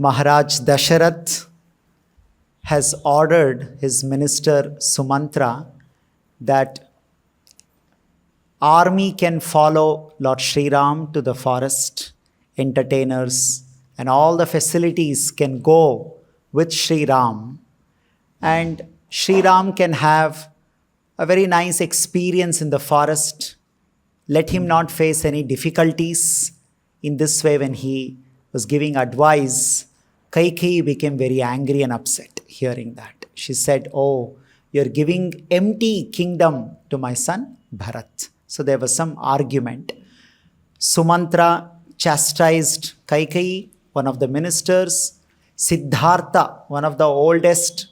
Maharaj Dasharath has ordered his minister Sumantra that army can follow Lord Sri Ram to the forest, entertainers and all the facilities can go with Sri Ram, and Sri Ram can have a very nice experience in the forest. Let him not face any difficulties. In this way, when he was giving advice, Kaikeyi became very angry and upset hearing that. She said, "Oh, you're giving empty kingdom to my son Bharat." So there was some argument. Sumantra chastised Kaikeyi, one of the ministers. Siddhartha, one of the oldest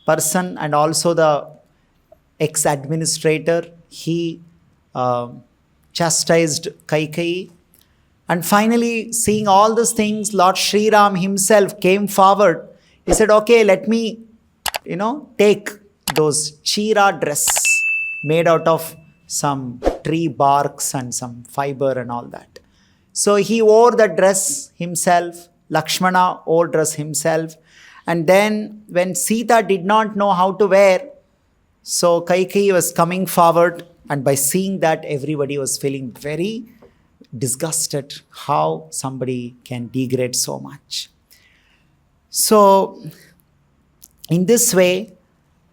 person and also the ex-administrator, he chastised Kaikeyi. And finally, seeing all these things, Lord Sri Ram himself came forward. He said, "Okay, let me, take those chira dress made out of some tree barks and some fiber and all that." So he wore the dress himself. Lakshmana wore dress himself. And then when Sita did not know how to wear, so Kaikeyi was coming forward, and by seeing that, everybody was feeling very disgusted how somebody can degrade so much. So in this way,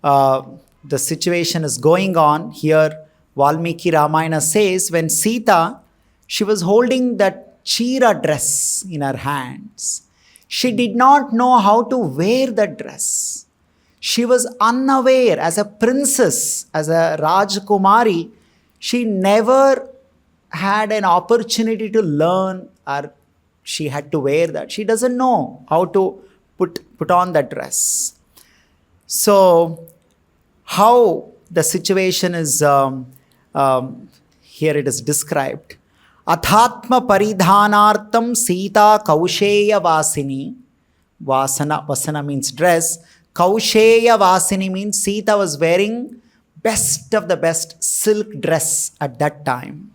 the situation is going on. Here Valmiki Ramayana says, when Sita, she was holding that chira dress in her hands, she did not know how to wear the dress. She was unaware. As a princess, as a Rajkumari, she never had an opportunity to learn, or she had to wear that. She doesn't know how to put on that dress. So how the situation is, here it is described. Athatma paridhanartam Sita Kausheya Vasini. Vasana means dress. Kausheya Vasini means Sita was wearing best of the best silk dress at that time.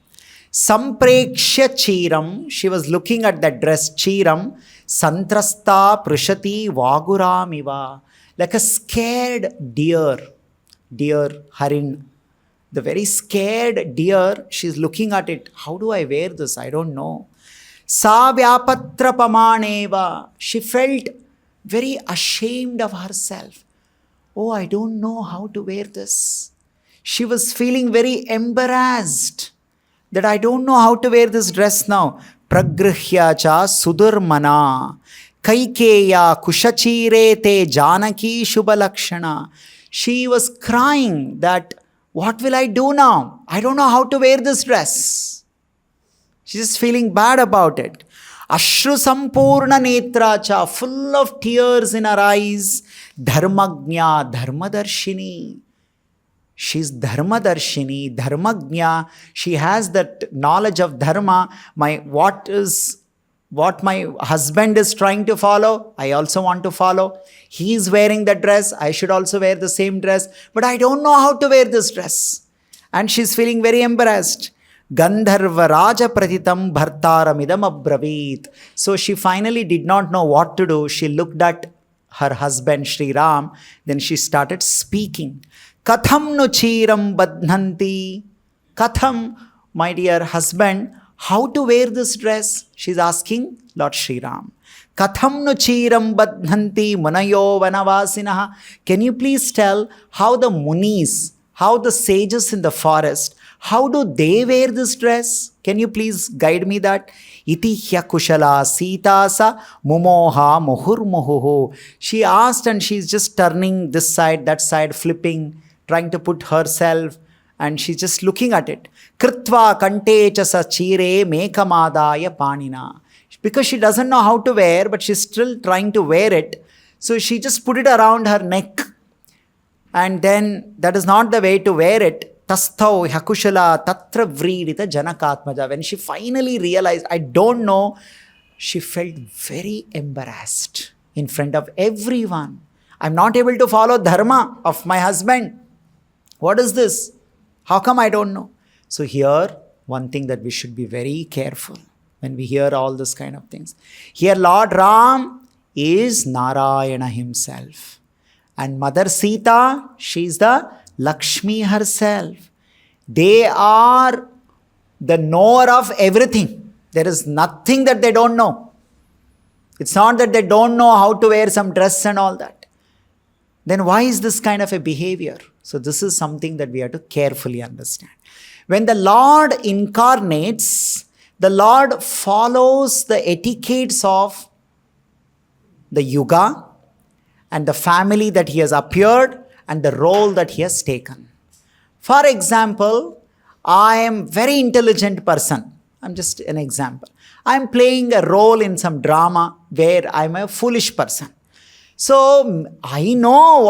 Samprekshya chiram, she was looking at that dress, chiram, santrasta prishati vaguramiva, like a scared deer, harin. The very scared deer, she's looking at it. How do I wear this? I don't know. Sa vyapatra pamaneva, she felt very ashamed of herself. Oh, I don't know how to wear this. She was feeling very embarrassed that I don't know how to wear this dress now. Pragrihya cha sudurmana Kaikeya kushachire te janaki shubhalakshana. She was crying that, what will I do now? I don't know how to wear this dress. She's just feeling bad about it. Ashru sampurna netracha, full of tears in her eyes. Dharmagnya, dharmadarshini. She's dharmadarshini, dharmagnya. She has that knowledge of dharma. What my husband is trying to follow, I also want to follow. He is wearing the dress, I should also wear the same dress. But I don't know how to wear this dress. And she's feeling very embarrassed. Gandharva Raja Pratitam Bhartaramidam Abravit. So she finally did not know what to do. She looked at her husband Sri Ram. Then she started speaking. Katham nu chiram badhanti. Katham, my dear husband, how to wear this dress? She's asking Lord Sri Ram. Katham nu chiram badhanti munayo vanavasinaha. Can you please tell how the munis, how the sages in the forest, how do they wear this dress? Can you please guide me that? Iti hyakushala sitasa mumoha muhurmuhuhu. She asked, and she's just turning this side, that side, flipping, trying to put herself, and she's just looking at it. Kritva kante chasa chire mekamadaya panina. Because she doesn't know how to wear, but she's still trying to wear it. So she just put it around her neck. And then that is not the way to wear it. Tastau hyakushala tatra vridita janakatmaja. When she finally realized, I don't know, she felt very embarrassed in front of everyone. I'm not able to follow dharma of my husband. What is this? How come I don't know? So here, one thing that we should be very careful when we hear all this kind of things. Here Lord Ram is Narayana himself. And Mother Sita, she is the Lakshmi herself. They are the knower of everything. There is nothing that they don't know. It's not that they don't know how to wear some dress and all that. Then why is this kind of a behavior? So this is something that we have to carefully understand. When the Lord incarnates, the Lord follows the etiquettes of the yuga and the family that he has appeared and the role that he has taken. For example, I am very intelligent person. I'm just an example. I'm playing a role in some drama where I'm a foolish person. So I know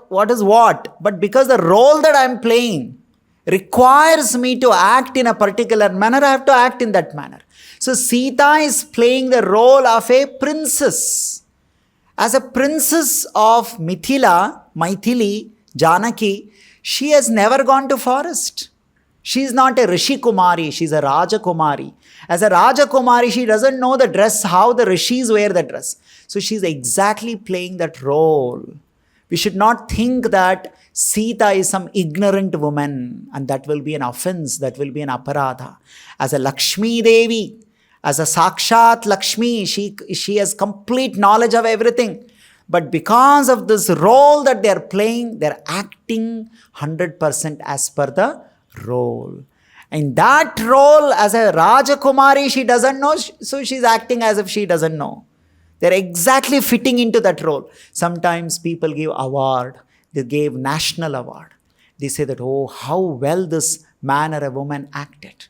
what is what, but because the role that I'm playing requires me to act in a particular manner, I have to act in that manner. So Sita is playing the role of a princess. As a princess of Maithili, Janaki, she has never gone to forest. She is not a Rishi Kumari, she is a Raja Kumari. As a Raja Kumari, she doesn't know the dress, how the Rishis wear the dress. So she is exactly playing that role. We should not think that Sita is some ignorant woman and that will be an offense, that will be an aparadha. As a Lakshmi Devi, as a Sakshat Lakshmi, she has complete knowledge of everything. But because of this role that they are playing, they are acting 100% as per the role. In that role, as a Rajakumari, she doesn't know, so she's acting as if she doesn't know. They're exactly fitting into that role. Sometimes people give award. They gave national award. They say that, oh, how well this man or a woman acted.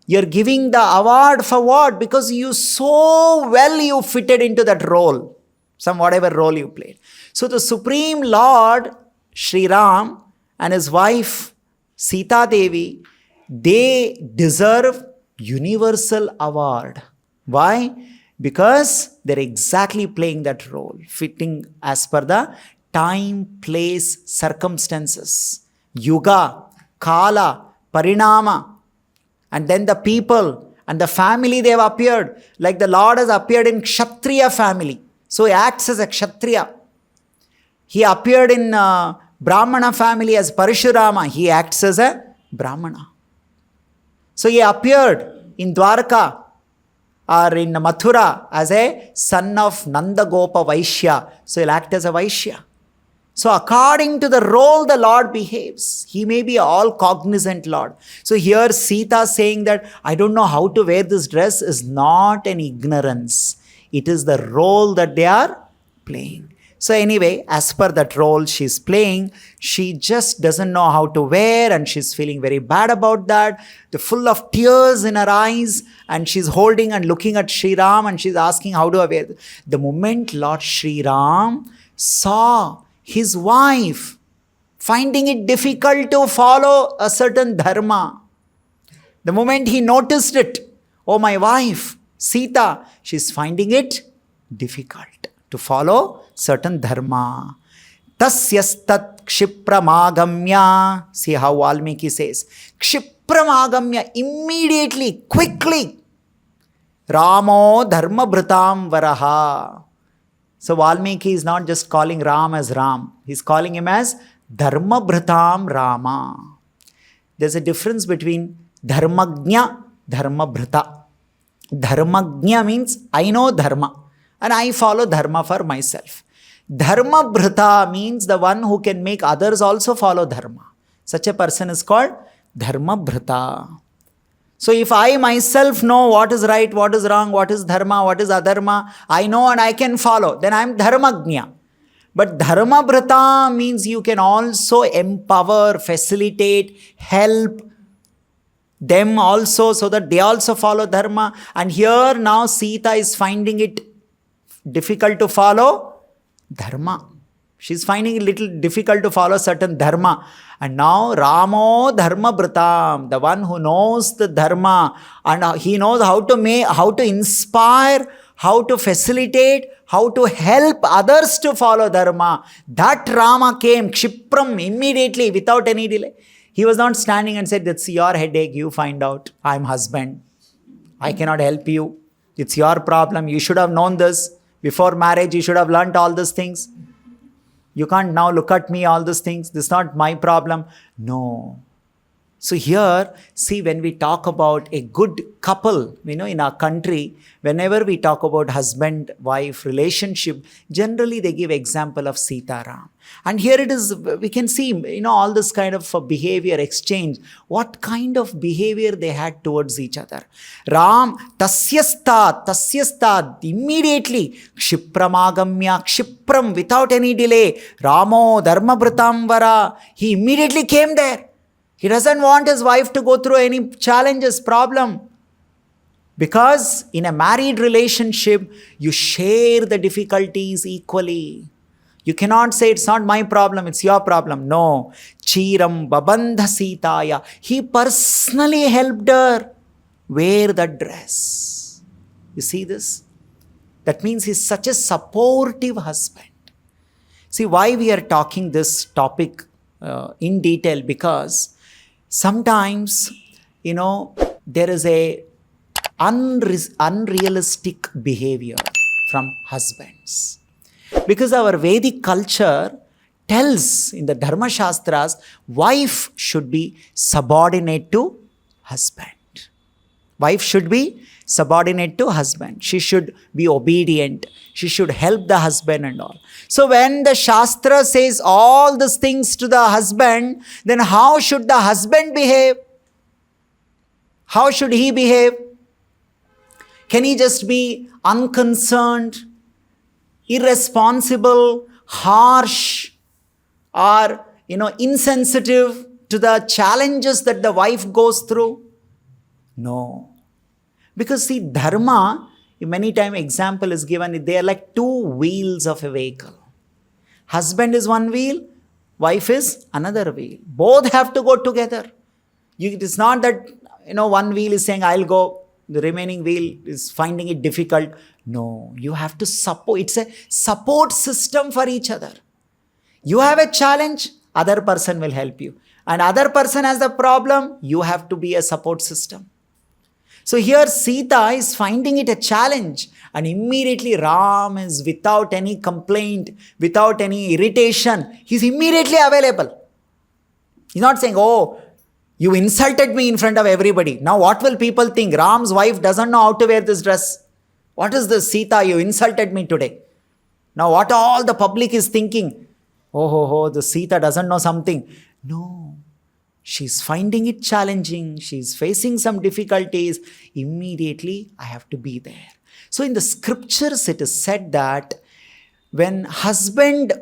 You're giving the award for what? Because you so well you fitted into that role. Some whatever role you played. So the Supreme Lord, Sri Ram, and his wife, Sita Devi, they deserve universal award. Why? Because they're exactly playing that role, fitting as per the time, place, circumstances, yuga, kala, parinama, and then the people and the family they have appeared. Like the Lord has appeared in Kshatriya family. So he acts as a Kshatriya. He appeared in Brahmana family as Parashurama. He acts as a Brahmana. So he appeared in Dwarka or in Mathura as a son of Nanda Gopa Vaishya. So he'll act as a Vaishya. So according to the role the Lord behaves, he may be all cognizant Lord. So here Sita saying that I don't know how to wear this dress is not an ignorance. It is the role that they are playing. So anyway, as per that role she's playing, she just doesn't know how to wear and she's feeling very bad about that. They're full of tears in her eyes and she's holding and looking at Sri Ram and she's asking how do I wear. The moment Lord Sri Ram saw his wife finding it difficult to follow a certain dharma, the moment he noticed it, oh my wife, Sita, she's finding it difficult to follow certain dharma. Tasyastat kshipramagamya. See how Valmiki says. Kshipramagamya, immediately, quickly. Ramo dharma bhritam varaha. So Valmiki is not just calling Ram as Ram. He's calling him as dharma bhritam Rama. There's a difference between dharmagnya, dharma bhrita. Dharmagnya means I know dharma and I follow dharma for myself. Dharma bhrita means the one who can make others also follow dharma. Such a person is called dharma bhrita. So if I myself know what is right, what is wrong, what is dharma, what is adharma, I know and I can follow, then I am dharmagnya. But dharma bhrita means you can also empower, facilitate, help them also so that they also follow dharma. And here now Sita is finding it difficult to follow dharma. She's finding it little difficult to follow certain dharma. And now Ramo dharma bhritam, the one who knows the dharma and he knows how to inspire, how to facilitate, how to help others to follow dharma. That Rama came kshipram immediately without any delay. He was not standing and said, that's your headache, you find out. I'm husband. I cannot help you. It's your problem. You should have known this. Before marriage, you should have learnt all these things. You can't now look at me, all these things. This is not my problem. No. So here, see, when we talk about a good couple, in our country, whenever we talk about husband-wife relationship, generally they give example of Sita Ram. And here it is, we can see, all this kind of behavior exchange, what kind of behavior they had towards each other. Ram, tasyastad, immediately, kshipramagamya, kshipram, without any delay, Ramo, Dharma Vara, he immediately came there. He doesn't want his wife to go through any challenges, problem. Because in a married relationship, you share the difficulties equally. You cannot say it's not my problem, it's your problem. No. Chiram babandha Sitaya. He personally helped her wear the dress. You see this? That means he's such a supportive husband. See why we are talking this topic in detail, because sometimes, there is a unrealistic behavior from husbands. Because our Vedic culture tells in the Dharma Shastras, wife should be subordinate to husband. Wife should be subordinate to husband. She should be obedient. She should help the husband and all. So when the Shastra says all these things to the husband, then how should the husband behave? How should he behave? Can he just be unconcerned, irresponsible, harsh, or insensitive to the challenges that the wife goes through? No. Because see, dharma, many times example is given, they are like two wheels of a vehicle. Husband is one wheel, wife is another wheel. Both have to go together. It is not that, one wheel is saying, I'll go, the remaining wheel is finding it difficult. No, you have to support. It's a support system for each other. You have a challenge, other person will help you. And other person has the problem, you have to be a support system. So here Sita is finding it a challenge, and immediately Ram is without any complaint, without any irritation. He's immediately available. He's not saying, oh, you insulted me in front of everybody. Now what will people think? Ram's wife doesn't know how to wear this dress. What is this, Sita? You insulted me today. Now what all the public is thinking? Oh, the Sita doesn't know something. No. She's finding it challenging. She's facing some difficulties. Immediately, I have to be there. So in the scriptures, it is said that when husband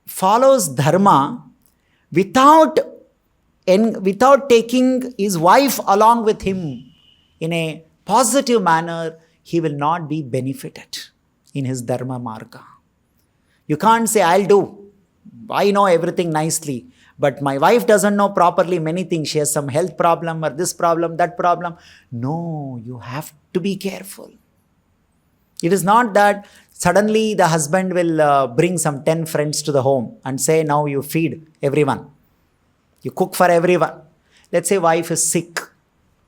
follows dharma without taking his wife along with him in a positive manner, he will not be benefited in his dharma marga. You can't say, I'll do. I know everything nicely. But my wife doesn't know properly many things. She has some health problem or this problem, that problem. No, you have to be careful. It is not that suddenly the husband will bring some 10 friends to the home and say, now you feed everyone. You cook for everyone. Let's say wife is sick.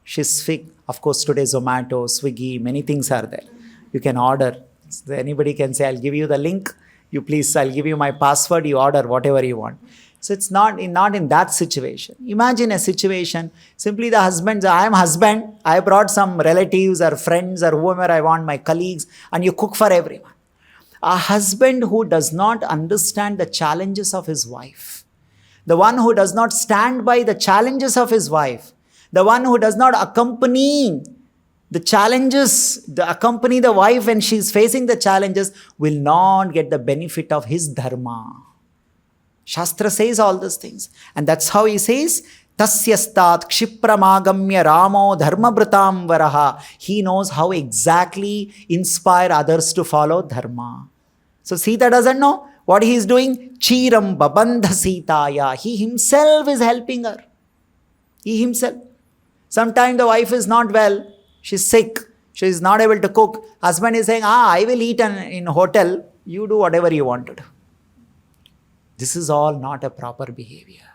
She's sick. Of course, today Zomato, Swiggy, many things are there. You can order. So anybody can say, I'll give you the link. I'll give you my password. You order whatever you want. So it's not in that situation. Imagine a situation, simply the husband says, I am husband, I brought some relatives or friends or whoever I want, my colleagues, and you cook for everyone. A husband who does not understand the challenges of his wife, the one who does not stand by the challenges of his wife, the one who does not accompany the challenges, accompany the wife when she is facing the challenges, will not get the benefit of his dharma. Shastra says all these things. And that's how he says, Tasyastat kshippramagamya Ramo dharmavritam varaha. He knows how exactly inspire others to follow dharma. So Sita doesn't know what he is doing. Chiram babandha Sitaya. He himself is helping her. He himself. Sometimes the wife is not well. She's sick. She is not able to cook. Husband is saying, I will eat in a hotel. You do whatever you want to do. This is all not a proper behavior.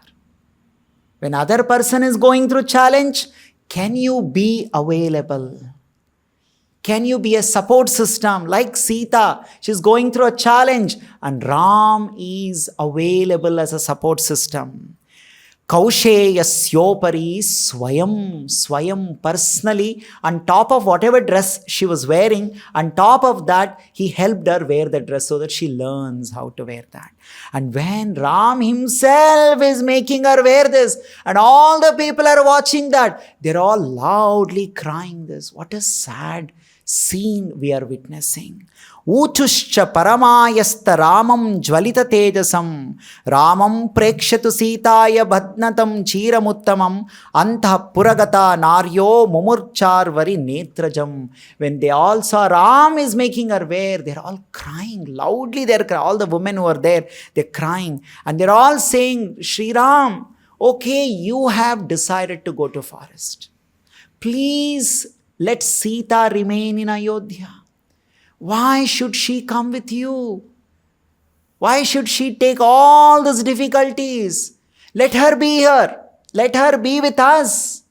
When other person is going through challenge, can you be available? Can you be a support system like Sita? She's going through a challenge and Ram is available as a support system. Kausheyasyopari swayam, personally, on top of whatever dress she was wearing, on top of that, he helped her wear the dress so that she learns how to wear that. And when Ram himself is making her wear this, and all the people are watching that, they're all loudly crying this. What a sad scene we are witnessing. Uchuscha paramayasta ramam jvalita tejasam ramam prekshatu sitaya bhadnatam chiramuttamam antah puragata naryo mumurcharvari netrajam. When they all saw Ram is making her wear, they're all crying loudly. All the women who are there, they're crying and they're all saying, Sri Ram, okay, you have decided to go to forest. Please let Sita remain in Ayodhya. Why should she come with you? Why should she take all these difficulties? Let her be here. Let her be with us.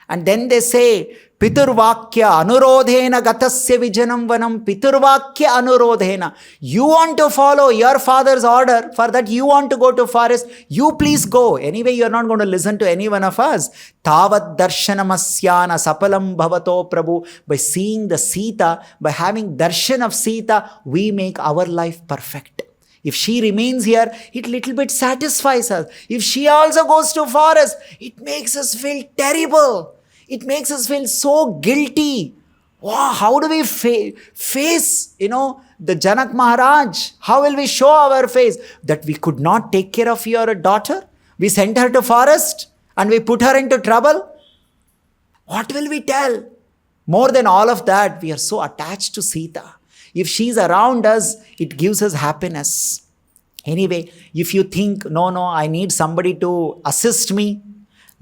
And then they say, Piturvakya anurodhena gatasya vijanam vanam Piturvakya anurodhena. You want to follow your father's order, for that you want to go to forest, you please go. Anyway, you are not going to listen to any one of us. Tavad darshanamasya sapalam bhavato prabhu. By seeing the Sita, by having darshan of Sita, we make our life perfect. If she remains here, it little bit satisfies us. If she also goes to forest, it makes us feel terrible. It makes us feel so guilty. Wow, how do we face, the Janak Maharaj? How will we show our face? That we could not take care of your daughter? We sent her to forest and we put her into trouble? What will we tell? More than all of that, we are so attached to Sita. If she's around us, it gives us happiness. Anyway, if you think, no, I need somebody to assist me,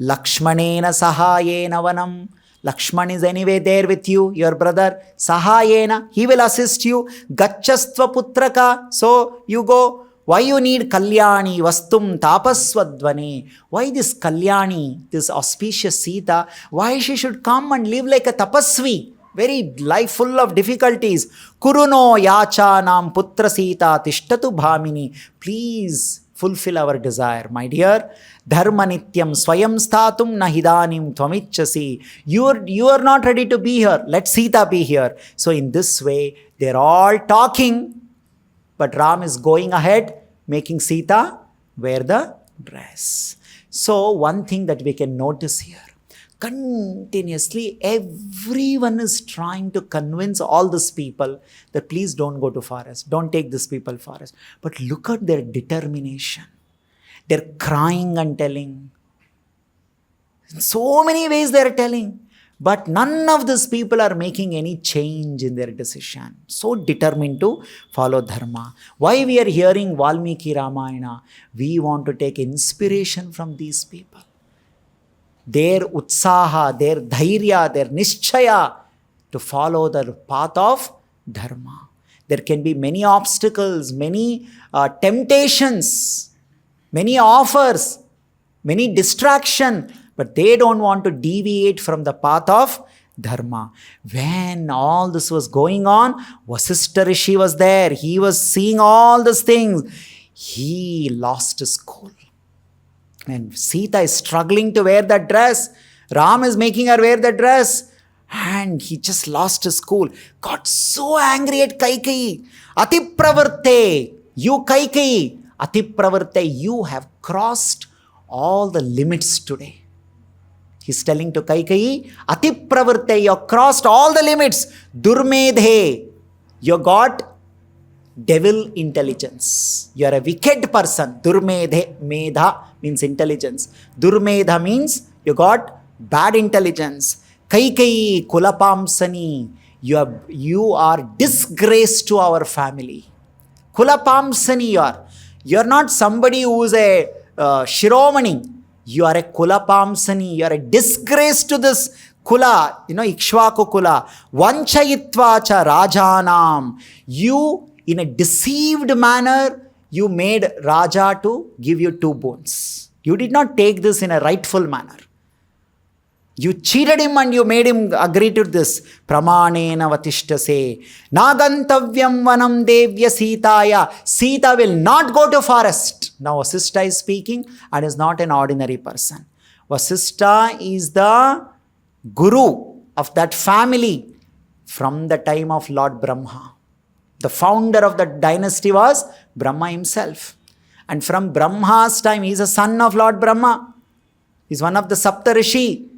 Lakshmanena sahayena vanam. Lakshman is anyway there with you, your brother. Sahayena, he will assist you. Gacchastva putraka, so you go. Why you need Kalyani, Vastum Tapaswadvane? Why this Kalyani, this auspicious Sita? Why she should come and live like a tapasvi? Very life full of difficulties. Kuruno yachanam putra Sita tishtatu bhamini. Please fulfill our desire, my dear. Dharma nityam swayam statum nahidanim tvamichasi. You are not ready to be here. Let Sita be here. So in this way, they're all talking, but Ram is going ahead, making Sita wear the dress. So one thing that we can notice here, continuously everyone is trying to convince all these people that please don't go to forest, don't take these people forest. But look at their determination. They're crying and telling. In so many ways they're telling. But none of these people are making any change in their decision. So determined to follow Dharma. Why we are hearing Valmiki Ramayana? We want to take inspiration from these people. Their utsaha, their dhairya, their nishchaya to follow the path of Dharma. There can be many obstacles, many temptations, many offers, many distraction, but they don't want to deviate from the path of Dharma. When all this was going on, Vasishtha Rishi was there. He was seeing all these things. He lost his cool. And Sita is struggling to wear that dress. Ram is making her wear the dress. And he just lost his cool. Got so angry at Kaikeyi. Atipravarte, you Kaikeyi, Atipravarte, you have crossed all the limits today. He's telling to Kaikeyi, Atipravarte, you have crossed all the limits. Durmedhe, you got devil intelligence. You are a wicked person. Durmedhe, medha means intelligence. Durmedha means you got bad intelligence. Kaikeyi kulapamsani, you are disgrace to our family. Kulapamsani you are not somebody who is a shiromani. You are a kulapamsani. You are a disgrace to this kula, Ikshvaku kula. Vanchayitvacha rajanam. You, in a deceived manner, you made Raja to give you 2 bones. You did not take this in a rightful manner. You cheated him and you made him agree to this. Pramanena vatishtase. Nagantavyam vanam devya Sitaya. Sita will not go to forest. Now Vasishtha is speaking and is not an ordinary person. Vasishtha is the guru of that family from the time of Lord Brahma. The founder of the dynasty was Brahma himself. And from Brahma's time, he is a son of Lord Brahma. He is one of the Sapta Rishi.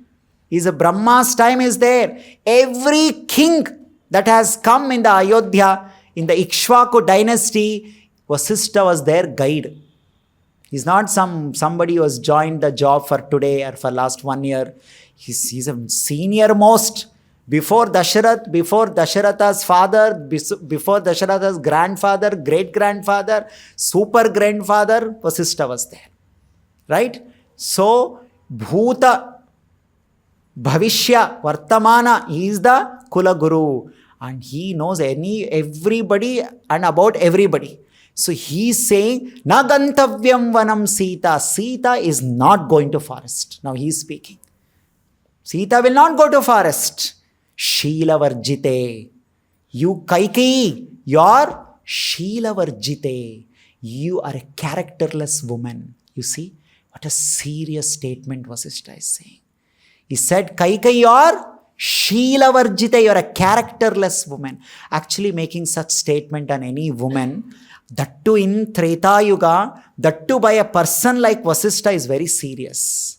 He is a Brahma's time is there. Every king that has come in the Ayodhya, in the Ikshvaku dynasty, Vasishtha was their guide. He's not somebody who has joined the job for today or for last 1 year. He's a senior most. Before Dasharatha's father, before Dasharatha's grandfather, great-grandfather, super-grandfather, Vasishtha was there. Right? So, Bhuta, Bhavishya, Vartamana, he is the Kula Guru. And he knows everybody and about everybody. So he is saying, Nagantavyam vanam Sita. Sita is not going to forest. Now he is speaking. Sita will not go to forest. Sheela Varjite. You Kaikeyi, you are Sheela Varjite. You are a characterless woman. You see, what a serious statement Vasishtha is saying. He said, Kaikeyi, you are Sheela Varjite, you are a characterless woman. Actually making such statement on any woman, that too in Treta Yuga, that too by a person like Vasishtha is very serious.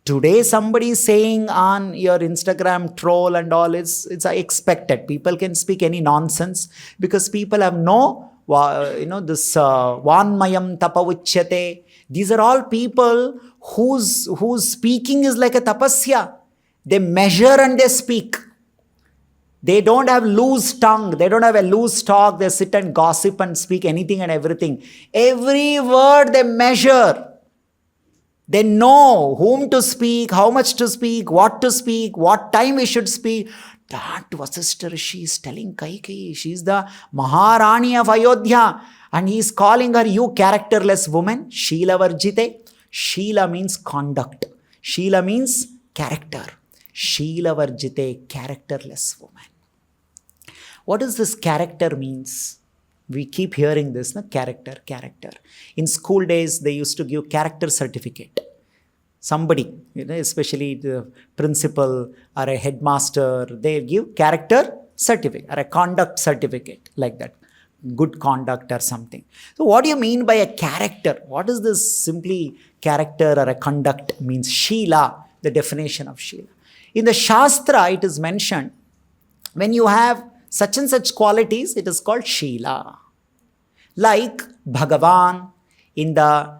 Today somebody is saying on your Instagram troll and all, it's expected. People can speak any nonsense because people have this Vanmayam Tapavichyate. These are all people whose speaking is like a tapasya. They measure and they speak. They don't have loose tongue. They don't have a loose talk. They sit and gossip and speak anything and everything. Every word they measure. They know whom to speak, how much to speak, what time we should speak. That Vasishtha Rishi is telling Kaikeyi. She is the Maharani of Ayodhya. And he is calling her, you characterless woman, Sheela Varjite. Sheela means conduct. Sheela means character. Sheela Varjite, characterless woman. What does this character means? We keep hearing this, no? Character. In school days, they used to give character certificate. Somebody, especially the principal or a headmaster, they give character certificate or a conduct certificate like that. Good conduct or something. So what do you mean by a character? What is this simply character or a conduct means? Sheela, the definition of Sheela. In the Shastra, it is mentioned, when you have such and such qualities, it is called Sheela. Like Bhagavan, in the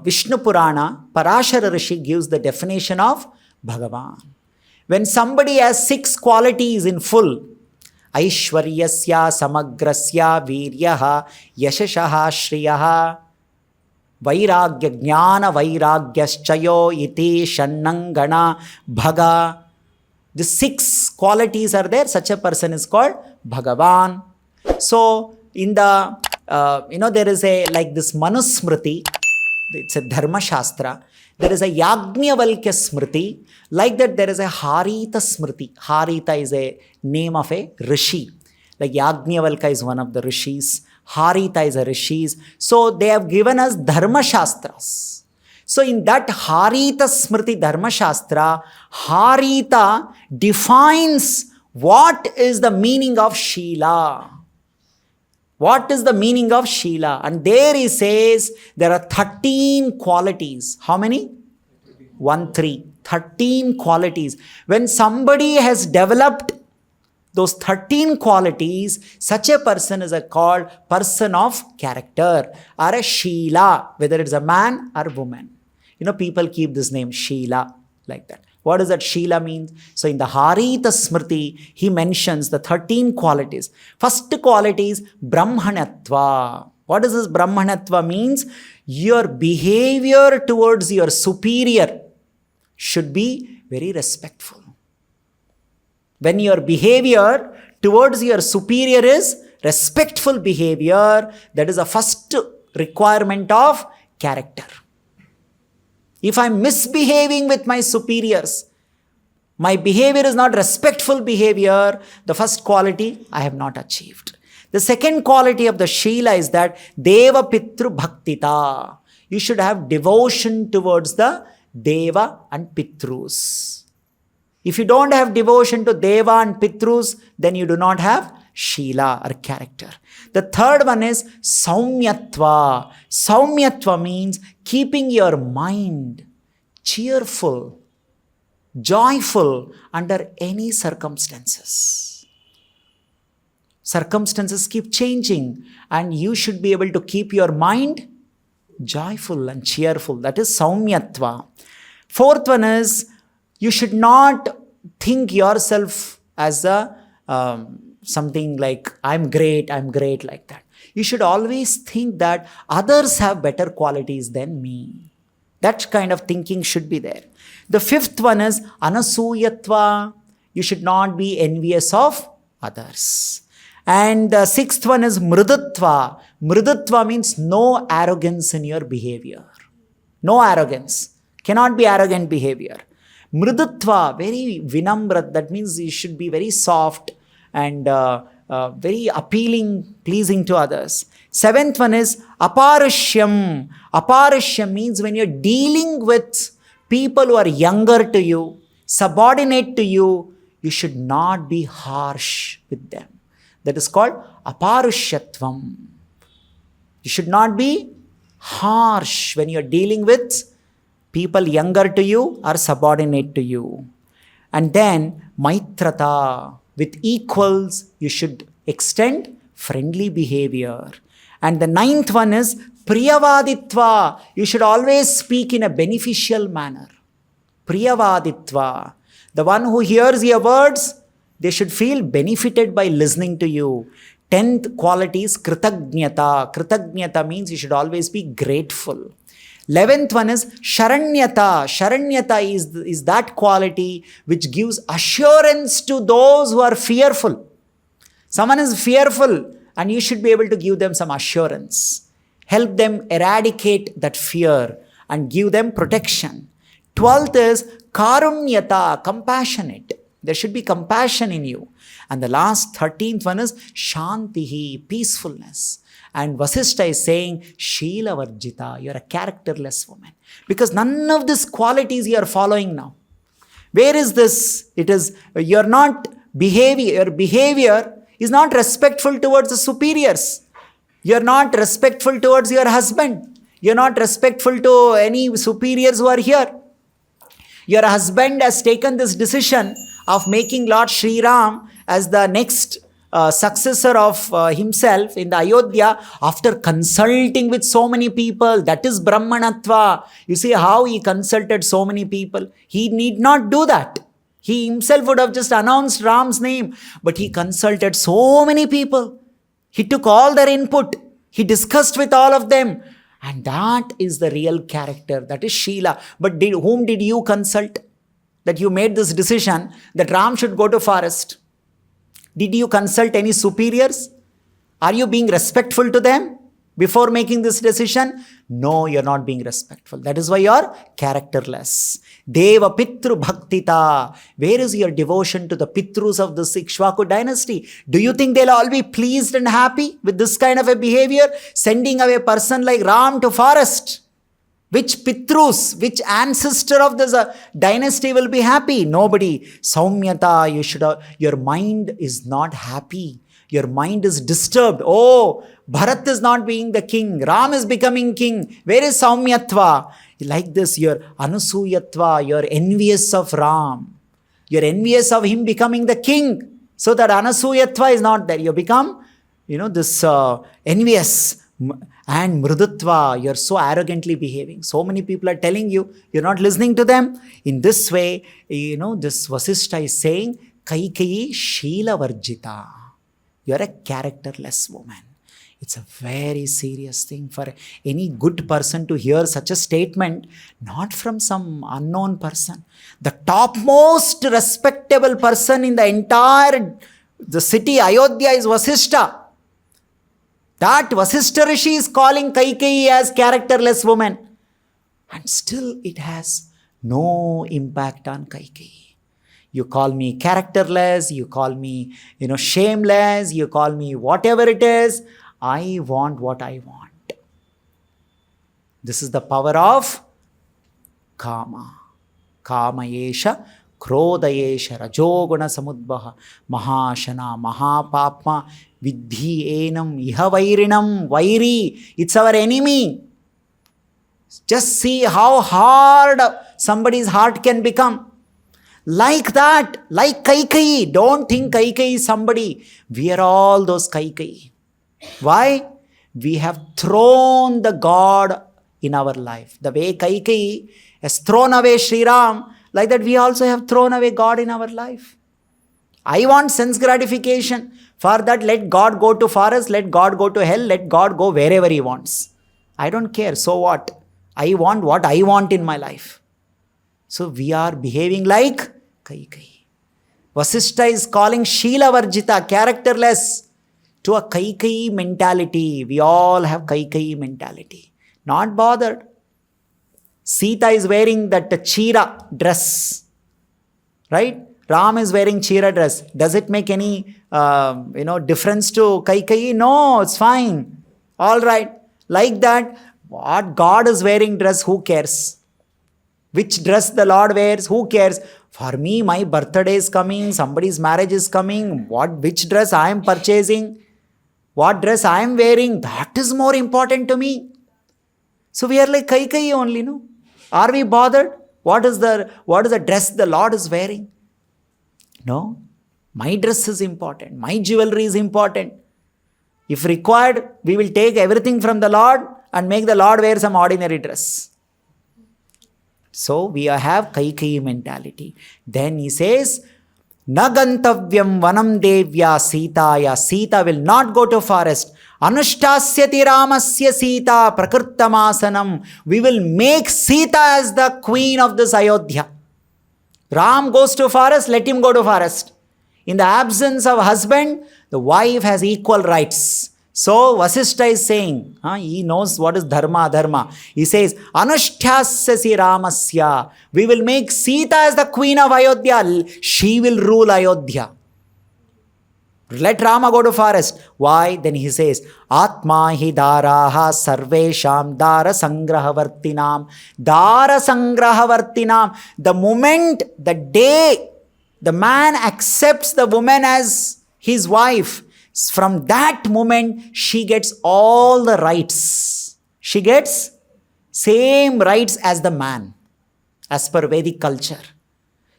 Vishnu Purana, Parashara Rishi gives the definition of Bhagavan. When somebody has 6 qualities in full, Aishwaryasya, Samagrasya, Viryaha, Yashashaha, Shriyaha, Vairagya, Jnana, Vairagyaschayo, Iti, Shannangana, Bhaga. The 6 qualities are there. Such a person is called Bhagavan. So, in the, there is a, like this Manusmriti, it's a Dharma Shastra. There is a Yajnavalkya Smriti. Like that, there is a Harita Smriti. Harita is a name of a Rishi. Like Yajnavalkya is one of the Rishis. Harita is a Rishis. So, they have given us Dharma Shastras. So, in that Harita Smriti Dharma Shastra, Harita defines what is the meaning of Sheela. What is the meaning of Sheela? And there he says there are 13 qualities. How many? 13 qualities. When somebody has developed those 13 qualities, such a person is called person of character or a Sheela, whether it's a man or woman. People keep this name Sheela like that. What does that Sheela mean? So in the Harita Smriti, he mentions the 13 qualities. First quality is Brahmanatva. What does this Brahmanatva means? Your behavior towards your superior should be very respectful. When your behavior towards your superior is respectful behavior, that is the first requirement of character. If I'm misbehaving with my superiors, My behavior is not respectful behavior. The first quality I have not achieved. The second quality of the Shila is that Deva Pitru Bhaktita. You should have devotion towards the Deva and Pitrus. If you don't have devotion to Deva and Pitrus, then you do not have Shila or character. The third one is Saumyatva. Saumyatva means keeping your mind cheerful, joyful under any circumstances. Circumstances keep changing and you should be able to keep your mind joyful and cheerful. That is Saumyatva. Fourth one is you should not think yourself as a something like I'm great like that. You should always think that others have better qualities than me. That kind of thinking should be there. The fifth one is Anasuyatva. You should not be envious of others. And the sixth one is Mrudatva. Mrudatva means no arrogance in your behavior. No arrogance. Cannot be arrogant behavior. Mrudatva, very vinamrat. That means you should be very soft and very appealing, pleasing to others. Seventh one is Aparashyam. Aparashyam means when you're dealing with people who are younger to you, subordinate to you, you should not be harsh with them. That is called Aparushyatvam. You should not be harsh when you're dealing with people younger to you or subordinate to you. And then Maitrata. With equals, you should extend friendly behavior. And the ninth one is Priyavaditva. You should always speak in a beneficial manner. Priyavaditva. The one who hears your words, they should feel benefited by listening to you. 10th quality is Kritagnyata. Kritagnyata means you should always be grateful. 11th one is Sharanyata. Sharanyata is that quality which gives assurance to those who are fearful. Someone is fearful and you should be able to give them some assurance. Help them eradicate that fear and give them protection. 12th is Karunyata, compassionate. There should be compassion in you. And the last 13th one is Shantihi, peacefulness. And Vasishtha is saying, Sheela Varjita, you're a characterless woman. Because none of these qualities you are following now. Where is this? It is, your behavior is not respectful towards the superiors. You're not respectful towards your husband. You're not respectful to any superiors who are here. Your husband has taken this decision of making Lord Sri Ram as the next successor of himself in the Ayodhya after consulting with so many people. That is Brahmanatva. You see how he consulted so many people. He need not do that. He himself would have just announced Ram's name. But he consulted so many people. He took all their input. He discussed with all of them. And that is the real character. That is Sheela. But whom did you consult? That you made this decision that Ram should go to forest. Did you consult any superiors? Are you being respectful to them before making this decision? No, you're not being respectful. That is why you're characterless. Deva Pitru Bhaktita. Where is your devotion to the Pitrus of the Ikshvaku dynasty? Do you think they'll all be pleased and happy with this kind of a behavior? Sending away a person like Ram to forest. Which Pitrus, which ancestor of this dynasty will be happy? Nobody. Saumyata, your mind is not happy. Your mind is disturbed. Oh, Bharat is not being the king. Ram is becoming king. Where is Saumyatva? Like this, you're Anusuyatva. You're envious of Ram. You're envious of him becoming the king. So that Anusuyatva is not there. You become, this envious. And Mrudatva, you're so arrogantly behaving. So many people are telling you, you're not listening to them. In this way, this Vasishtha is saying, Kaikeyi Sheela Varjita. You're a characterless woman. It's a very serious thing for any good person to hear such a statement, not from some unknown person. The topmost respectable person in the entire city, Ayodhya, is Vasishtha. That Vasishtha Rishi is calling Kaikeyi as characterless woman. And still it has no impact on Kaikeyi. You call me characterless, you call me, shameless, you call me whatever it is. I want what I want. This is the power of kama. Kama yesha, krodha yesha, rajoguna samudbhaha, mahashana, mahapapma, vidhi enam, iha vairinam, vairi. It's our enemy. Just see how hard somebody's heart can become. Like that, like Kaikeyi. Don't think Kaikeyi is somebody. We are all those Kaikeyi. Why? We have thrown the God in our life. The way Kaikeyi has thrown away Sri Ram, like that we also have thrown away God in our life. I want sense gratification. For that, let God go to forest, let God go to hell, let God go wherever He wants. I don't care. So what? I want what I want in my life. So we are behaving like Kaikeyi. Vasishtha is calling Sheela Varjita, characterless, to a Kaikeyi mentality. We all have Kaikeyi mentality. Not bothered. Sita is wearing that chira dress. Right? Ram is wearing chira dress. Does it make any difference to Kaikeyi? No, it's fine. All right. Like that, what God is wearing dress, who cares? Which dress the Lord wears, who cares? For me, my birthday is coming, somebody's marriage is coming, which dress I am purchasing, what dress I am wearing, that is more important to me. So we are like Kaikeyi only, no? Are we bothered? What is the dress the Lord is wearing? No. My dress is important. My jewelry is important. If required, we will take everything from the Lord and make the Lord wear some ordinary dress. So we have Kaikeyi mentality. Then he says, Nagantavyam vanam devya Sitaya. Sita will not go to forest. Anushtasyati Ramasya Sita prakrittamasanam. We will make Sita as the queen of this Ayodhya. Ram goes to forest, let him go to forest. In the absence of husband, the wife has equal rights. So Vasishtha is saying, he knows what is dharma. He says, Anushtyasya Ramasya. We will make Sita as the queen of Ayodhya. She will rule Ayodhya. Let Rama go to forest. Why? Then he says, Atma hi daraha sarvesham dara sangrahavartinam. Dara sangrahavartinam. The moment, the day, the man accepts the woman as his wife, from that moment, she gets all the rights. She gets same rights as the man, as per Vedic culture.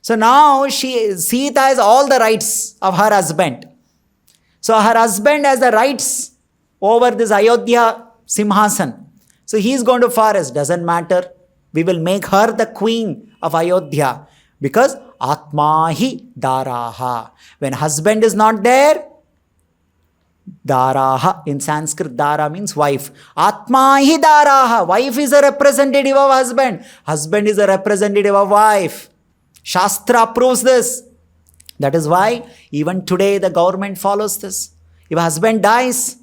So now Sita has all the rights of her husband. So her husband has the rights over this Ayodhya Simhasan. So he is going to forest. Doesn't matter. We will make her the queen of Ayodhya. Because Atma hi daraha. When husband is not there, Daraha, in Sanskrit, Dara means wife. Atma hi Daraha. Wife is a representative of husband. Husband is a representative of wife. Shastra proves this. That is why even today the government follows this. If husband dies,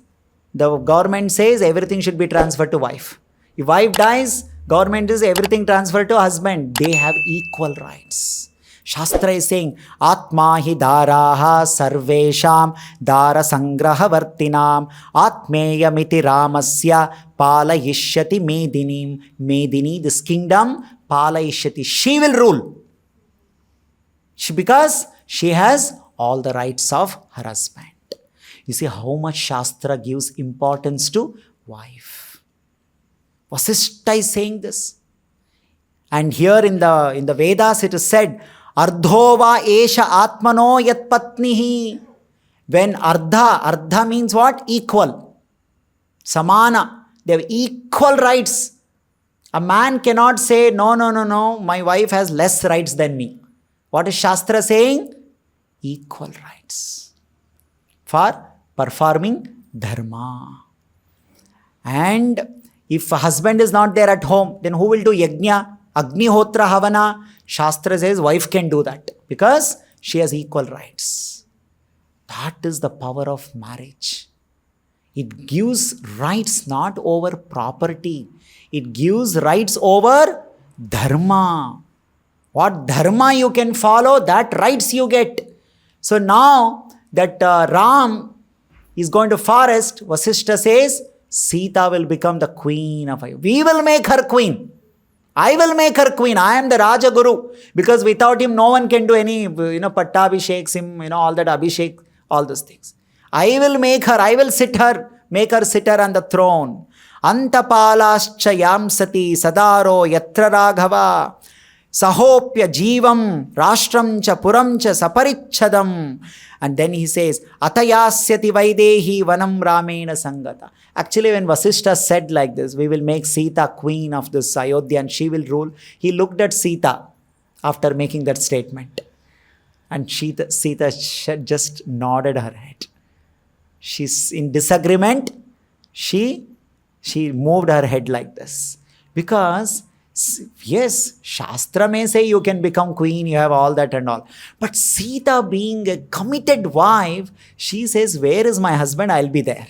the government says everything should be transferred to wife. If wife dies, government is everything transferred to husband. They have equal rights. Shastra is saying, Atma hi daraha sarvesham dara sangraha vartinam atmeyamiti ramasya palayishyati medinim. Medini, this kingdom, palayishyati. She will rule. Because she has all the rights of her husband. You see how much Shastra gives importance to wife. Vasishtha is saying this. And here in the Vedas it is said, Ardhova esha atmano yat patnihi. When ardha means what? Equal. Samana. They have equal rights. A man cannot say, no, my wife has less rights than me. What is Shastra saying? Equal rights for performing dharma. And if a husband is not there at home, then who will do yajna, agnihotra, havana? Shastra says wife can do that because she has equal rights. That is the power of marriage. It gives rights not over property. It gives rights over dharma. What dharma you can follow, that rights you get. So now that Ram is going to forest, Vasishtha says, Sita will become the queen of Ayodhya. We will make her queen. I will make her queen. I am the Rajaguru. Because without him, no one can do any, Pattabhisheks, all that Abhishek, all those things. I will make her, I will make her sit her on the throne. Antapalascha yamsati sadaro yatra raghava sahopya jivam rashtraṁ puram cha saparichadam. And then he says, Atayasyati vaidehi vanam ramena sangata. Actually, when Vasishtha said like this, we will make Sita queen of this Ayodhya and she will rule, he looked at Sita after making that statement. And Sita just nodded her head. She's in disagreement. She moved her head like this. Because, yes, Shastra may say you can become queen, you have all that and all. But Sita being a committed wife, she says, where is my husband? I'll be there.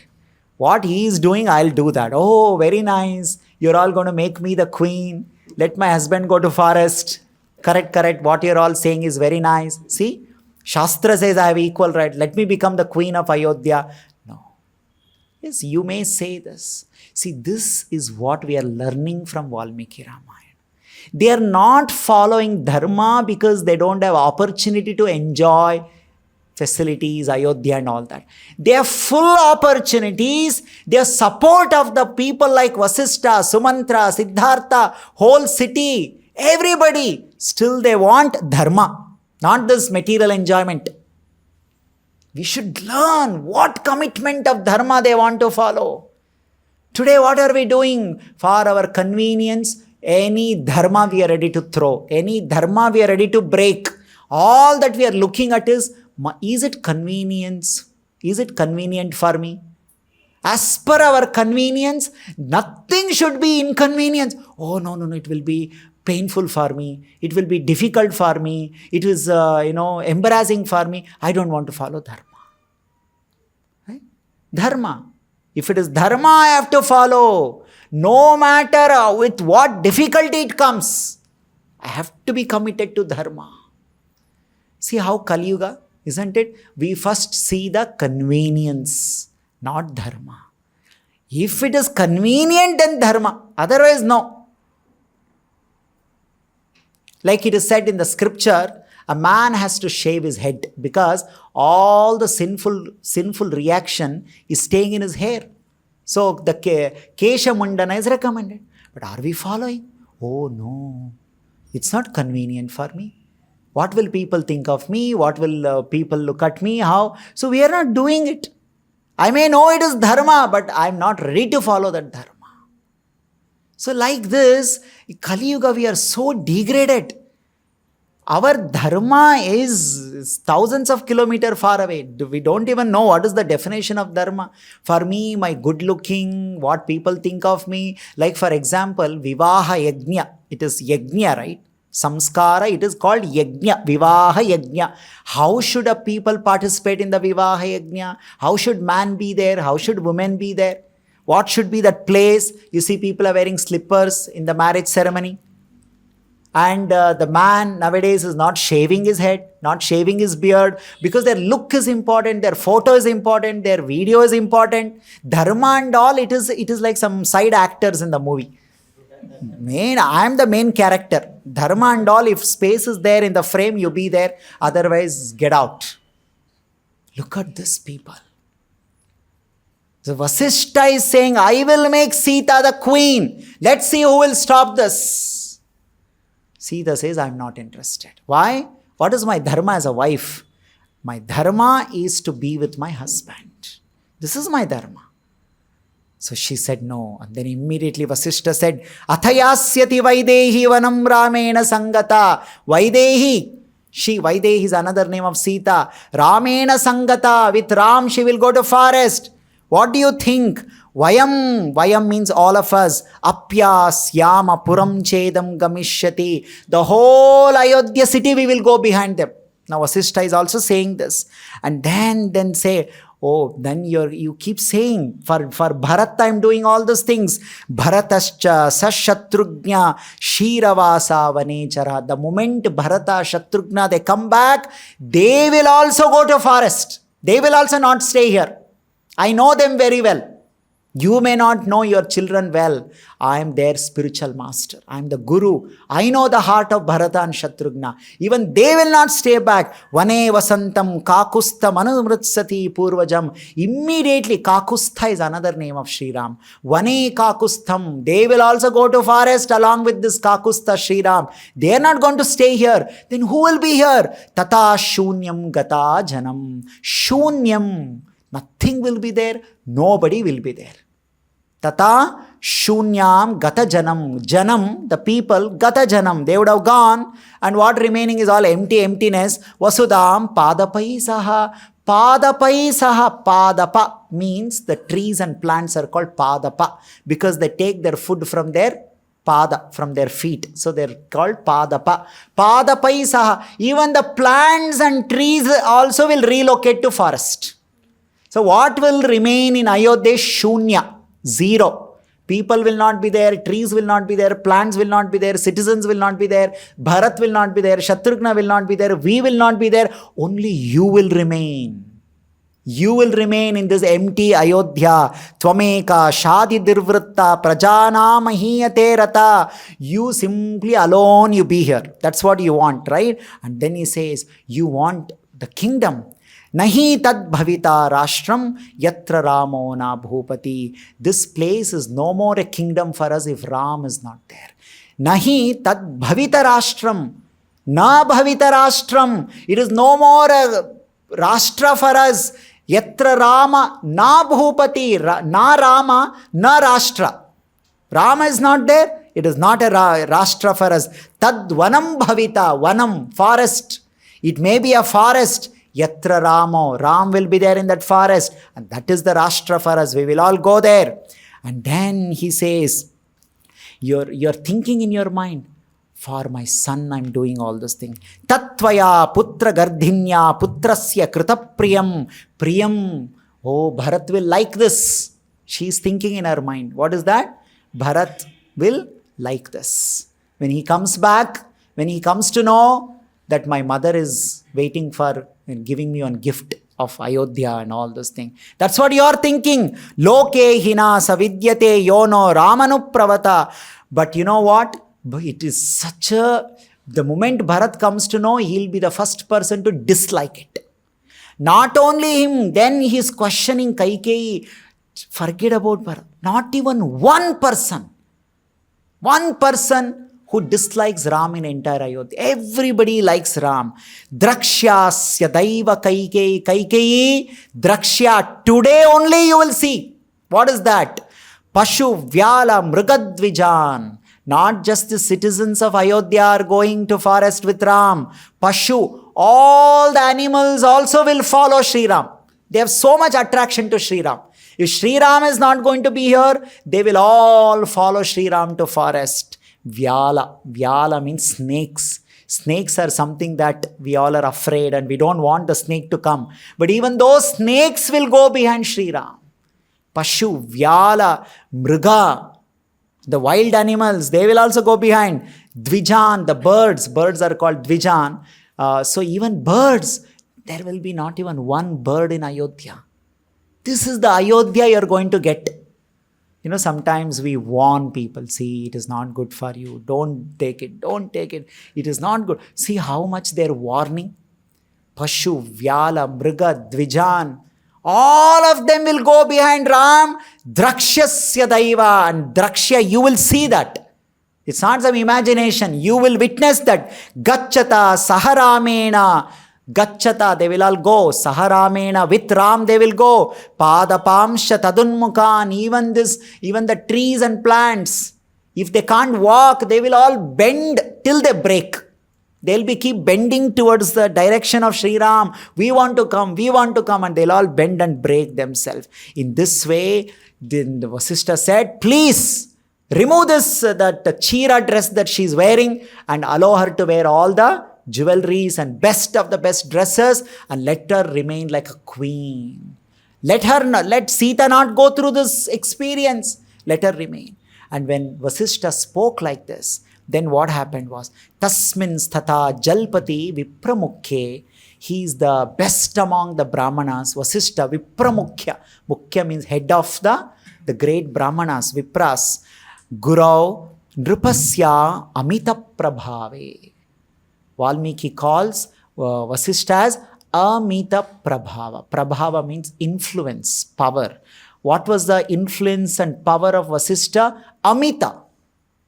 What he is doing, I'll do that. Oh, very nice. You're all going to make me the queen. Let my husband go to forest. Correct. What you're all saying is very nice. See, Shastra says I have equal right. Let me become the queen of Ayodhya. No. Yes, you may say this. See, this is what we are learning from Valmiki Ramayan. They are not following Dharma because they don't have opportunity to enjoy facilities, Ayodhya and all that. They have full opportunities. They have support of the people like Vasishtha, Sumantra, Siddhartha, whole city, everybody. Still they want Dharma, not this material enjoyment. We should learn what commitment of Dharma they want to follow. Today what are we doing? For our convenience, any Dharma we are ready to throw. Any Dharma we are ready to break. All that we are looking at is it convenience? Is it convenient for me? As per our convenience, nothing should be inconvenience. Oh, no, it will be painful for me. It will be difficult for me. It is, embarrassing for me. I don't want to follow Dharma. Right? Dharma. If it is Dharma, I have to follow. No matter with what difficulty it comes, I have to be committed to Dharma. See how Kali Yuga? Isn't it? We first see the convenience, not Dharma. If it is convenient, then Dharma. Otherwise, no. Like it is said in the scripture, a man has to shave his head because all the sinful reaction is staying in his hair. So the Kesha Mundana is recommended. But are we following? Oh no, it's not convenient for me. What will people think of me? What will people look at me? How? So we are not doing it. I may know it is Dharma, but I am not ready to follow that Dharma. So like this, Kali Yuga, we are so degraded. Our Dharma is thousands of kilometers far away. We don't even know what is the definition of Dharma. For me, my good looking, what people think of me. Like for example, Vivaha Yajna. It is Yajna, right? Samskara, it is called Yajna, Vivaha Yajna. How should a people participate in the Vivaha Yajna? How should man be there? How should women be there? What should be that place? You see people are wearing slippers in the marriage ceremony. And the man nowadays is not shaving his head, not shaving his beard, because their look is important, their photo is important, their video is important. Dharma and all, it is like some side actors in the movie. I am the main character. Dharma and all, if space is there in the frame, you be there. Otherwise, get out. Look at this people. So Vasishtha is saying, I will make Sita the queen. Let's see who will stop this. Sita says, I am not interested. Why? What is my Dharma as a wife? My Dharma is to be with my husband. This is my Dharma. So she said no. And then immediately Vasishtha said, Athayasyati vaidehi vanam ramena sangata. Vaidehi. Vaidehi is another name of Sita. Ramena sangata. With Ram she will go to forest. What do you think? Vayam means all of us. Apyas yama puram chedam gamishyati. The whole Ayodhya city we will go behind them. Now Vasishtha is also saying this. And then say, Oh, then you keep saying, for Bharat I'm doing all these things. Bharatascha sashatrugna shiravasa vanechara. The moment Bharata, Shatrugna, they come back, they will also go to forest. They will also not stay here. I know them very well. You may not know your children well. I am their spiritual master. I am the guru. I know the heart of Bharata and Shatrugna. Even they will not stay back. Vane vasantam kakustam anumritsati purvajam. Immediately, Kakustha is another name of Sri Ram. Vane kakustam. They will also go to forest along with this Kakustha Sri Ram. They are not going to stay here. Then who will be here? Tata shunyam gata janam. Shunyam. Nothing will be there. Nobody will be there. Tata shunyam gata janam. Janam, the people, gata janam. They would have gone, and what remaining is all emptiness. Vasudam padapai saha. Padapai saha. Padapa means the trees and plants are called padapa because they take their food from their pada, from their feet. So they're called padapa. Padapai saha. Even the plants and trees also will relocate to forest. So what will remain in Ayodhya? Shunya. Zero. People will not be there, trees will not be there, plants will not be there, citizens will not be there, Bharat will not be there, Shatrugna will not be there, we will not be there. Only you will remain. You will remain in this empty Ayodhya. Tvameka shadi dirvritta prajana mahiyate rata. You simply alone, you be here. That's what you want, right? And then he says, you want the kingdom. Nahi tad bhavita rashram yatra ramo na bhupati. This place is no more a kingdom for us if Ram is not there. Nahi tad bhavita rashram. Na bhavita rashram. It is no more a rashtra for us. Yatra Rama na bhupati. Na Rama na rashtra. Rama is not there. It is not a rashtra for us. Tad vanam bhavita. Vanam, forest. It may be a forest. Yatra Ramo, Ram will be there in that forest, and that is the Rashtra for us. We will all go there. And then he says, you're thinking in your mind, for my son I'm doing all this thing. Tatvaya putra gardhinya putrasya kritapriyam priyam. Oh, Bharat will like this. She's thinking in her mind. What is that? Bharat will like this. When he comes back, when he comes to know that my mother is waiting for and giving me one gift of Ayodhya and all those things. That's what you are thinking. Loke hina savidyate yono ramanu pravata. But you know what? It is such a... The moment Bharat comes to know, he'll be the first person to dislike it. Not only him, then he is questioning Kaikeyi. Forget about Bharat. Not even one person who dislikes Ram in entire Ayodhya. Everybody likes Ram. Drakshasya daiva Kaikeyi. Kaikeyi, Drakshya. Today only you will see. What is that? Pashu vyala mrugadvijan. Not just the citizens of Ayodhya are going to forest with Ram. Pashu, all the animals also will follow Sri Ram. They have so much attraction to Sri Ram. If Sri Ram is not going to be here, they will all follow Sri Ram to forest. Vyala. Vyala means snakes. Snakes are something that we all are afraid and we don't want the snake to come. But even those snakes will go behind Sri Ram. Pashu, Vyala, Mriga, the wild animals, they will also go behind. Dvijan, the birds. Birds are called Dvijan. So even birds, there will be not even one bird in Ayodhya. This is the Ayodhya you are going to get. You know, sometimes we warn people, see, it is not good for you. Don't take it. Don't take it. It is not good. See how much they're warning. Pashu, Vyala, Mriga, Dvijan. All of them will go behind Ram. Drakshasya daiva. And Drakshya, you will see that. It's not some imagination. You will witness that. Gacchata, Saharamena. Gacchata, they will all go. Saharamena, with Ram they will go. Padapamsha tadunmukan, even the trees and plants, if they can't walk, they will all bend till they break. They'll be keep bending towards the direction of Sri Ram. We want to come, and they'll all bend and break themselves. In this way, then the Vasishtha said, please remove that chira dress that she's wearing and allow her to wear all the jewelries and best of the best dresses, and let her remain like a queen. Let Sita not go through this experience. Let her remain. And when Vasishtha spoke like this, then what happened was, Tasmin sthatha jalpati vipramukhe. He is the best among the Brahmanas. Vasishtha vipramukhya. Mukhya means head of the great Brahmanas, Vipras. Gurau nrupasya amita prabhave. Valmiki calls Vasishtha as Amita Prabhava. Prabhava means influence, power. What was the influence and power of Vasishtha? Amita.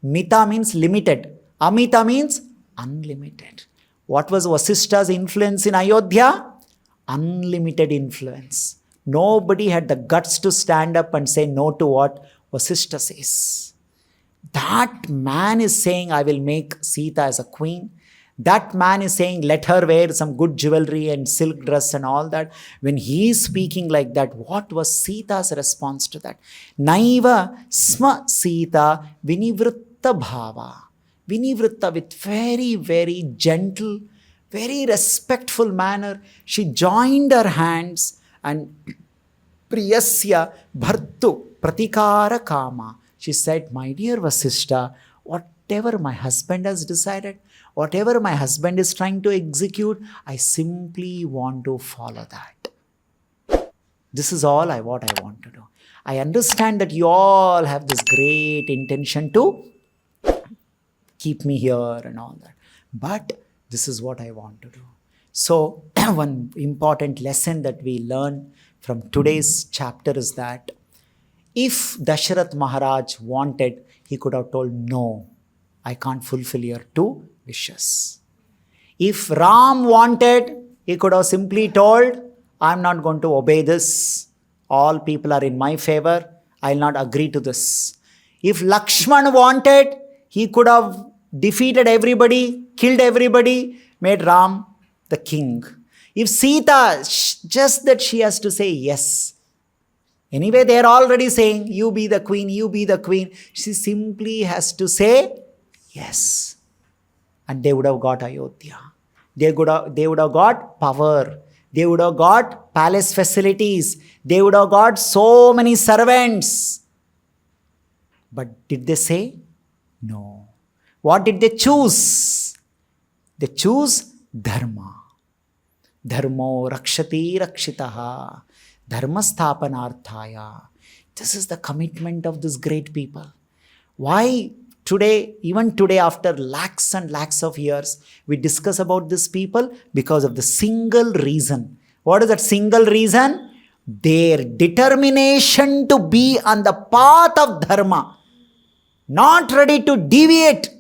Mita means limited. Amita means unlimited. What was Vasishtha's influence in Ayodhya? Unlimited influence. Nobody had the guts to stand up and say no to what Vasishtha says. That man is saying, I will make Sita as a queen. That man is saying, let her wear some good jewelry and silk dress and all that. When he is speaking like that, what was Sita's response to that? Naiva sma Sita vinivritta bhava. Vinivritta, with very, very gentle, very respectful manner, she joined her hands and priyasya bhartu pratikara kama. She said, my dear Vasishtha, whatever my husband has decided, whatever my husband is trying to execute, I simply want to follow that. This is all what I want to do. I understand that you all have this great intention to keep me here and all that. But this is what I want to do. So, one important lesson that we learn from today's chapter is that if Dasharath Maharaj wanted, he could have told, no, I can't fulfill your two wishes. If Ram wanted, he could have simply told, I'm not going to obey this. All people are in my favor. I'll not agree to this. If Lakshman wanted, he could have defeated everybody, killed everybody, made Ram the king. If Sita, just that she has to say yes. Anyway, they are already saying, you be the queen, you be the queen. She simply has to say yes. And they would have got Ayodhya. They would have got power. They would have got palace facilities. They would have got so many servants. But did they say? No. What did they choose? They choose Dharma. Dharmo rakshati rakshitaha. Dharma sthapanarthaya. This is the commitment of these great people. Why today, even today after lakhs and lakhs of years, we discuss about these people? Because of the single reason. What is that single reason? Their determination to be on the path of Dharma. Not ready to deviate.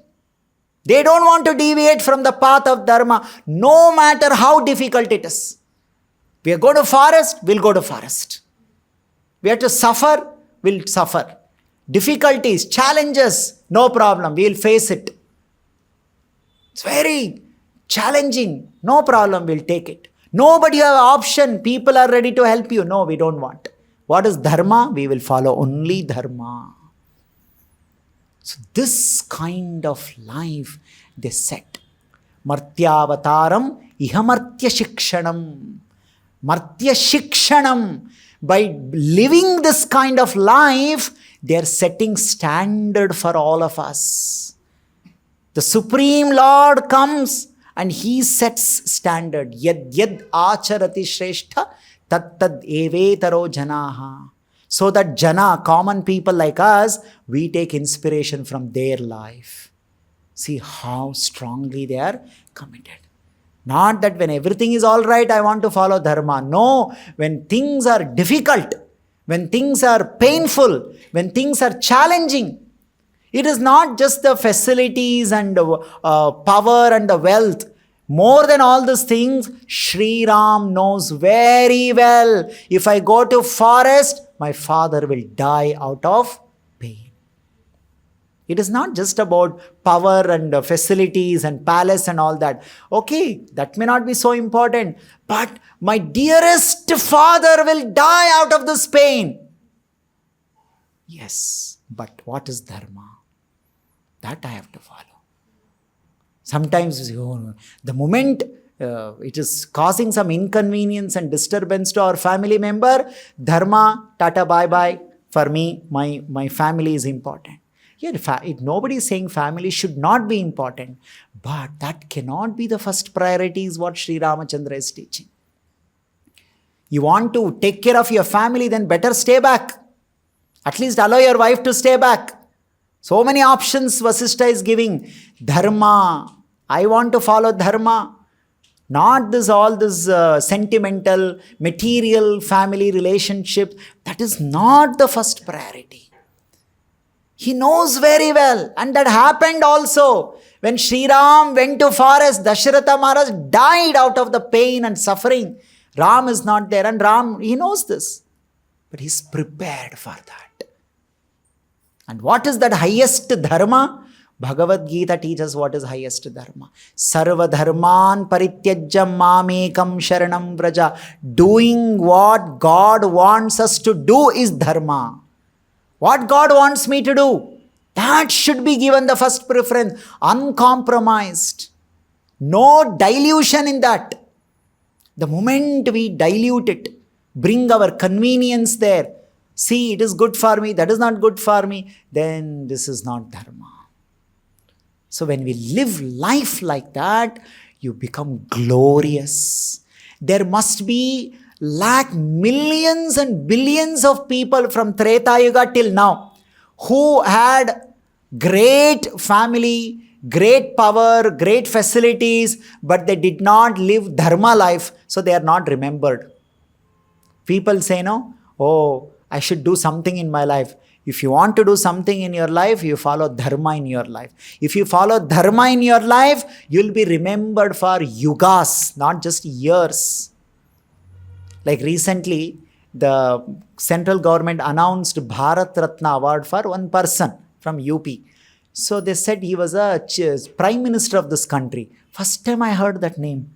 They don't want to deviate from the path of Dharma, no matter how difficult it is. We are going to forest, we'll go to forest. We have to suffer, we'll suffer. Difficulties, challenges, no problem, we'll face it. It's very challenging, no problem, we'll take it. Nobody have an option, people are ready to help you. No, we don't want. What is Dharma? We will follow only Dharma. So this kind of life they set. Martyavataram ihamartya shikshanam. Martya shikshanam. By living this kind of life, they are setting standard for all of us. The Supreme Lord comes and He sets standard. Yad yad acharati shrestha tat tad evetaro janaha. So that jana, common people like us, we take inspiration from their life. See how strongly they are committed. Not that when everything is all right, I want to follow Dharma. No, when things are difficult, when things are painful, when things are challenging, it is not just the facilities and power and the wealth. More than all these things, Sri Ram knows very well, if I go to forest, my father will die out of pain. It is not just about power and facilities and palace and all that. Okay, that may not be so important, but my dearest father will die out of this pain. Yes, but what is Dharma? That I have to follow. Sometimes the moment it is causing some inconvenience and disturbance to our family member, Dharma, tata, bye-bye. For me, my family is important. Yeah, nobody is saying family should not be important, but that cannot be the first priority is what Sri Ramachandra is teaching. You want to take care of your family, then better stay back. At least allow your wife to stay back. So many options Vasishtha is giving. Dharma. I want to follow Dharma. Not all this sentimental, material family relationship. That is not the first priority. He knows very well. And that happened also. When Sri Ram went to forest, Dasharatha Maharaj died out of the pain and suffering. Ram is not there. And Ram, he knows this. But he's prepared for that. And what is that highest dharma? Bhagavad Gita teaches what is highest dharma. Sarva dharman parityajya mamekam sharanam vraja. Doing what God wants us to do is dharma. What God wants me to do, that should be given the first preference. Uncompromised. No dilution in that. The moment we dilute it, bring our convenience there, see, it is good for me, that is not good for me, then this is not dharma. So when we live life like that, you become glorious. There must be millions and billions of people from Treta Yuga till now who had great family, great power, great facilities, but they did not live dharma life, so they are not remembered. People say, no, oh, I should do something in my life. If you want to do something in your life, you follow dharma in your life. If you follow dharma in your life, you'll be remembered for yugas, not just years. Like recently, the central government announced Bharat Ratna award for one person from UP. So they said he was a prime minister of this country. First time I heard that name.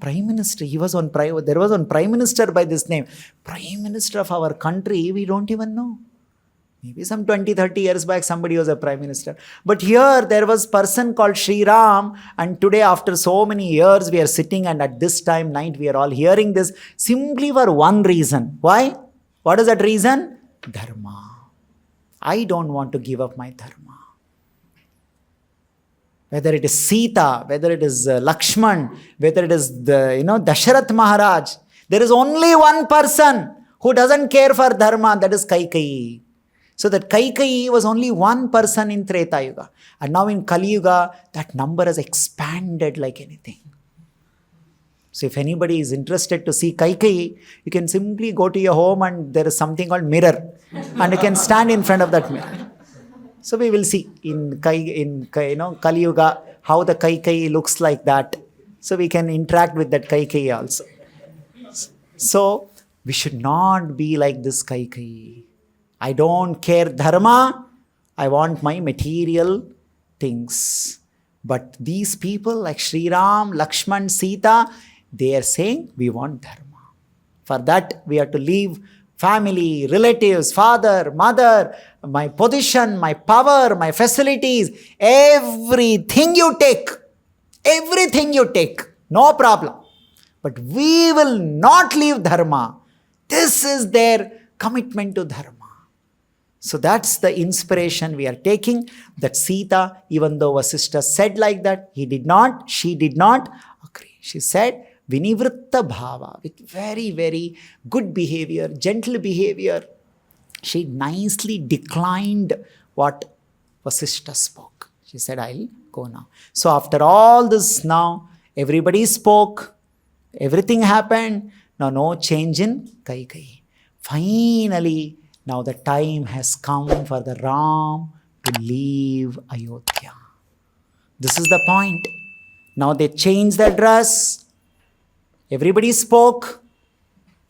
Prime minister, there was one prime minister by this name. Prime minister of our country, we don't even know. Maybe some 20, 30 years back, somebody was a prime minister. But here, there was a person called Sri Ram. And today, after so many years, we are sitting and at this time, night, we are all hearing this simply for one reason. Why? What is that reason? Dharma. I don't want to give up my dharma. Whether it is Sita, whether it is Lakshman, whether it is Dasharath Maharaj, there is only one person who doesn't care for dharma, that is Kaikeyi. So that Kaikeyi was only one person in Treta Yuga. And now in Kali Yuga, that number has expanded like anything. So if anybody is interested to see Kaikeyi, you can simply go to your home and there is something called mirror. And you can stand in front of that mirror. So we will see in Kali Yuga how the Kaikeyi looks like that. So we can interact with that Kaikeyi also. So we should not be like this Kaikeyi. I don't care dharma, I want my material things. But these people like Sri Ram, Lakshman, Sita, they are saying we want dharma. For that we have to leave family, relatives, father, mother, my position, my power, my facilities, everything you take, no problem. But we will not leave dharma. This is their commitment to dharma. So that's the inspiration we are taking, that Sita, even though Vasishtha said like that, she did not agree. She said, Vinivritta bhava, with very, very good behavior, gentle behavior. She nicely declined what Vasishtha spoke. She said, I'll go now. So after all this now, everybody spoke, everything happened. Now no change in Kaikeyi. Finally, now the time has come for the Ram to leave Ayodhya. This is the point. Now they changed their dress. Everybody spoke.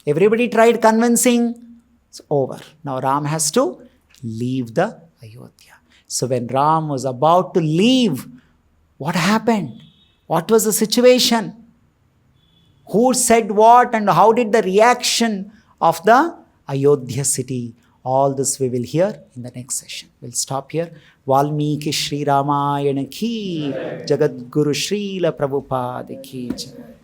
Everybody tried convincing. It's over. Now Ram has to leave the Ayodhya. So when Ram was about to leave, what happened? What was the situation? Who said what and how did the reaction of the Ayodhya city? All this we will hear in the next session. We'll stop here. Valmiki Shri Ramayana ki, Jagat Guru Srila Prabhupada ki jai.